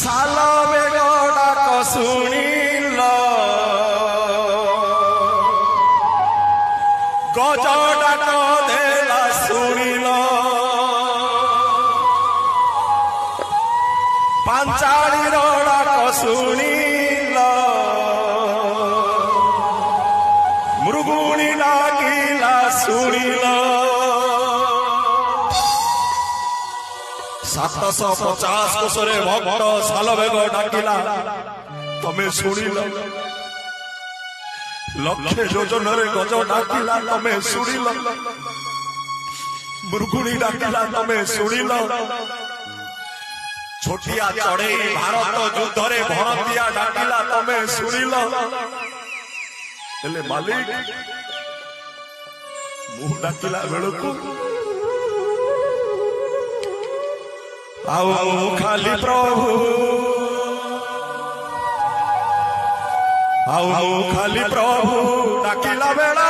साल बेग डाक शुणिल गज डाक देला शुणिल पांचाली डाक शुणिल मृगुणी डाकिला शुणिल 750 कोशरे भक्त साल बेग डाकिला तमे शुणिल लक्षे योजन रे गज डाकिला तमे शुणिल मृगुणी डाकिला तमे शुणिल छोटिया चढ़े भारत युद्ध रे भरतिया डाकिला तमे शुणिल हेले मालिक मुह डाकिला बेलकू आओ खाली प्रभु आओ खाली प्रभु डाकिला बेला